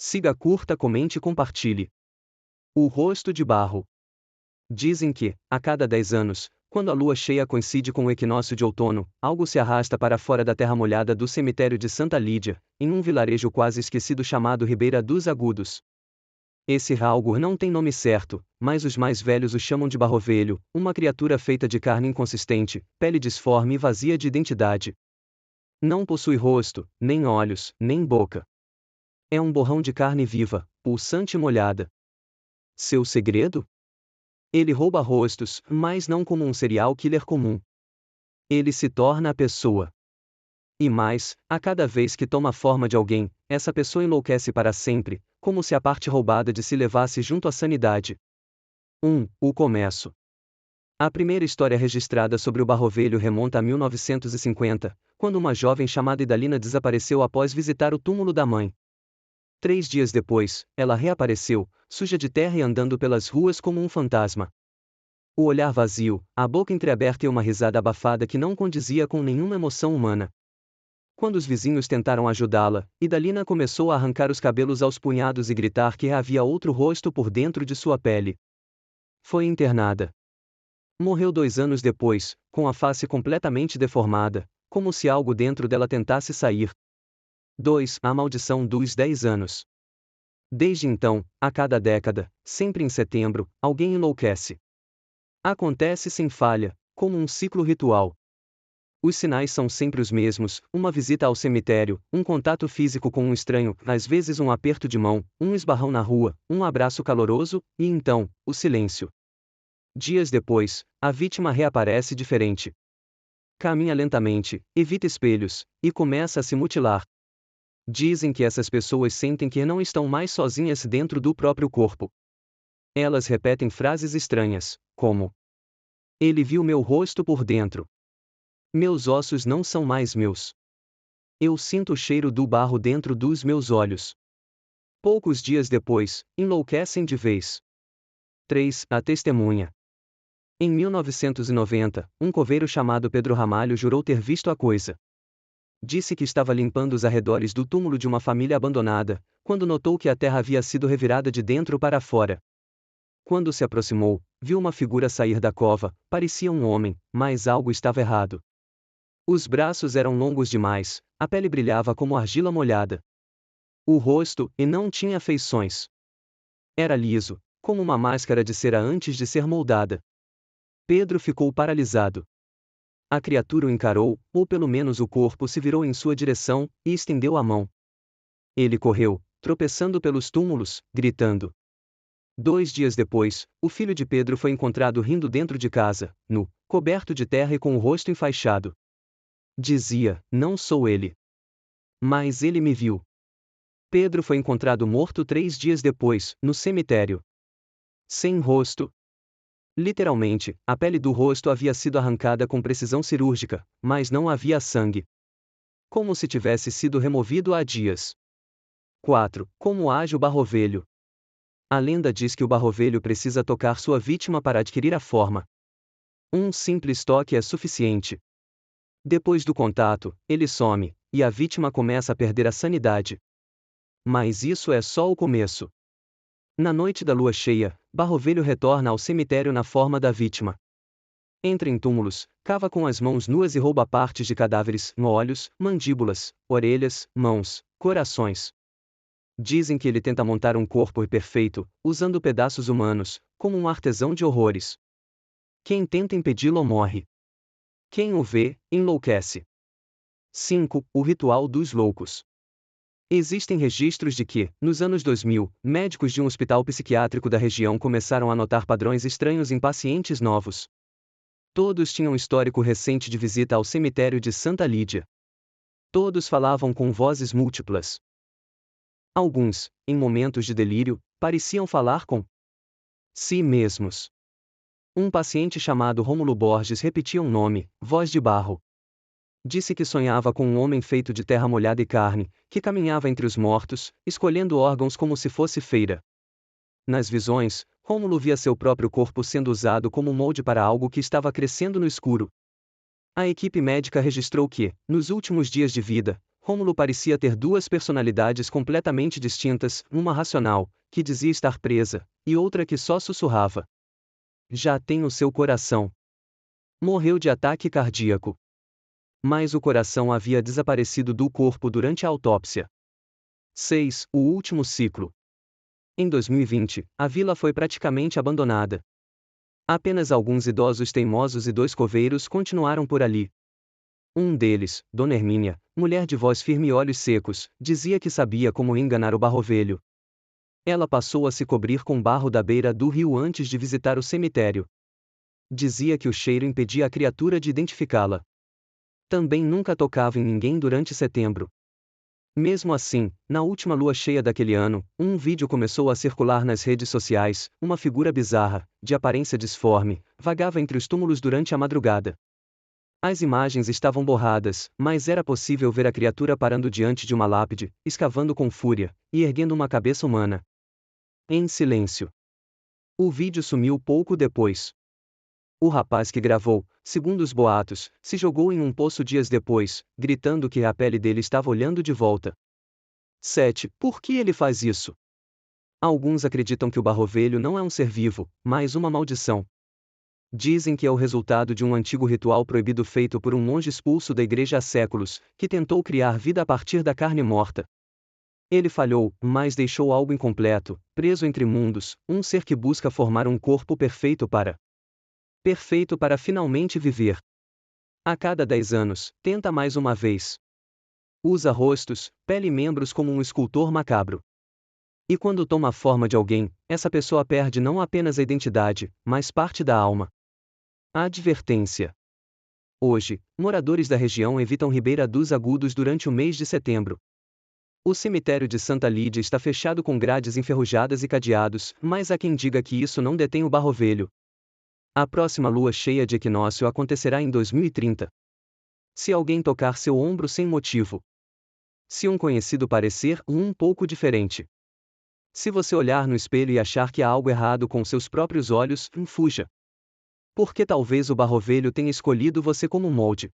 Siga, curta, comente e compartilhe. O rosto de barro. Dizem que, a cada 10 anos, quando a lua cheia coincide com o equinócio de outono, algo se arrasta para fora da terra molhada do cemitério de Santa Lídia, em um vilarejo quase esquecido chamado Ribeira dos Agudos. Esse algo não tem nome certo, mas os mais velhos o chamam de barrovelho, uma criatura feita de carne inconsistente, pele disforme e vazia de identidade. Não possui rosto, nem olhos, nem boca. É um borrão de carne viva, pulsante e molhada. Seu segredo? Ele rouba rostos, mas não como um serial killer comum. Ele se torna a pessoa. E mais, a cada vez que toma a forma de alguém, essa pessoa enlouquece para sempre, como se a parte roubada de si levasse junto à sanidade. 1. O começo. A primeira história registrada sobre o barrovelho remonta a 1950, quando uma jovem chamada Idalina desapareceu após visitar o túmulo da mãe. 3 dias depois, ela reapareceu, suja de terra e andando pelas ruas como um fantasma. O olhar vazio, a boca entreaberta e uma risada abafada que não condizia com nenhuma emoção humana. Quando os vizinhos tentaram ajudá-la, Idalina começou a arrancar os cabelos aos punhados e gritar que havia outro rosto por dentro de sua pele. Foi internada. Morreu 2 anos depois, com a face completamente deformada, como se algo dentro dela tentasse sair. 2. A maldição dos 10 anos. Desde então, a cada década, sempre em setembro, alguém enlouquece. Acontece sem falha, como um ciclo ritual. Os sinais são sempre os mesmos: uma visita ao cemitério, um contato físico com um estranho, às vezes um aperto de mão, um esbarrão na rua, um abraço caloroso, e então, o silêncio. Dias depois, a vítima reaparece diferente. Caminha lentamente, evita espelhos, e começa a se mutilar. Dizem que essas pessoas sentem que não estão mais sozinhas dentro do próprio corpo. Elas repetem frases estranhas, como: ele viu meu rosto por dentro. Meus ossos não são mais meus. Eu sinto o cheiro do barro dentro dos meus olhos. Poucos dias depois, enlouquecem de vez. 3. A testemunha. Em 1990, um coveiro chamado Pedro Ramalho jurou ter visto a coisa. Disse que estava limpando os arredores do túmulo de uma família abandonada, quando notou que a terra havia sido revirada de dentro para fora. Quando se aproximou, viu uma figura sair da cova, parecia um homem, mas algo estava errado. Os braços eram longos demais, a pele brilhava como argila molhada. O rosto, e não tinha feições. Era liso, como uma máscara de cera antes de ser moldada. Pedro ficou paralisado. A criatura o encarou, ou pelo menos o corpo se virou em sua direção, e estendeu a mão. Ele correu, tropeçando pelos túmulos, gritando. 2 dias depois, o filho de Pedro foi encontrado rindo dentro de casa, nu, coberto de terra e com o rosto enfaixado. Dizia: não sou ele. Mas ele me viu. Pedro foi encontrado morto 3 dias depois, no cemitério. Sem rosto. Literalmente, a pele do rosto havia sido arrancada com precisão cirúrgica, mas não havia sangue. Como se tivesse sido removido há dias. 4. Como age o barrovelho? A lenda diz que o barrovelho precisa tocar sua vítima para adquirir a forma. Um simples toque é suficiente. Depois do contato, ele some, e a vítima começa a perder a sanidade. Mas isso é só o começo. Na noite da lua cheia, Barrovelho retorna ao cemitério na forma da vítima. Entra em túmulos, cava com as mãos nuas e rouba partes de cadáveres, olhos, mandíbulas, orelhas, mãos, corações. Dizem que ele tenta montar um corpo perfeito, usando pedaços humanos, como um artesão de horrores. Quem tenta impedi-lo morre. Quem o vê, enlouquece. 5. O ritual dos loucos. Existem registros de que, nos anos 2000, médicos de um hospital psiquiátrico da região começaram a notar padrões estranhos em pacientes novos. Todos tinham histórico recente de visita ao cemitério de Santa Lídia. Todos falavam com vozes múltiplas. Alguns, em momentos de delírio, pareciam falar com si mesmos. Um paciente chamado Rômulo Borges repetia um nome, voz de barro. Disse que sonhava com um homem feito de terra molhada e carne, que caminhava entre os mortos, escolhendo órgãos como se fosse feira. Nas visões, Rômulo via seu próprio corpo sendo usado como molde para algo que estava crescendo no escuro. A equipe médica registrou que, nos últimos dias de vida, Rômulo parecia ter duas personalidades completamente distintas, uma racional, que dizia estar presa, e outra que só sussurrava. Já tem o seu coração. Morreu de ataque cardíaco. Mas o coração havia desaparecido do corpo durante a autópsia. 6. O último ciclo. Em 2020, a vila foi praticamente abandonada. Apenas alguns idosos teimosos e 2 coveiros continuaram por ali. Um deles, Dona Hermínia, mulher de voz firme e olhos secos, dizia que sabia como enganar o barrovelho. Ela passou a se cobrir com barro da beira do rio antes de visitar o cemitério. Dizia que o cheiro impedia a criatura de identificá-la. Também nunca tocava em ninguém durante setembro. Mesmo assim, na última lua cheia daquele ano, um vídeo começou a circular nas redes sociais. Uma figura bizarra, de aparência disforme, vagava entre os túmulos durante a madrugada. As imagens estavam borradas, mas era possível ver a criatura parando diante de uma lápide, escavando com fúria, e erguendo uma cabeça humana. Em silêncio. O vídeo sumiu pouco depois. O rapaz que gravou, segundo os boatos, se jogou em um poço dias depois, gritando que a pele dele estava olhando de volta. 7. Por que ele faz isso? Alguns acreditam que o barrovelho não é um ser vivo, mas uma maldição. Dizem que é o resultado de um antigo ritual proibido feito por um monge expulso da igreja há séculos, que tentou criar vida a partir da carne morta. Ele falhou, mas deixou algo incompleto, preso entre mundos, um ser que busca formar um corpo perfeito para finalmente viver. A cada 10 anos, tenta mais uma vez. Usa rostos, pele e membros como um escultor macabro. E quando toma a forma de alguém, essa pessoa perde não apenas a identidade, mas parte da alma. Advertência. Hoje, moradores da região evitam Ribeira dos Agudos durante o mês de setembro. O cemitério de Santa Lídia está fechado com grades enferrujadas e cadeados, mas há quem diga que isso não detém o barrovelho. A próxima lua cheia de equinócio acontecerá em 2030. Se alguém tocar seu ombro sem motivo. Se um conhecido parecer um pouco diferente. Se você olhar no espelho e achar que há algo errado com seus próprios olhos, fuja. Porque talvez o barrovelho tenha escolhido você como molde.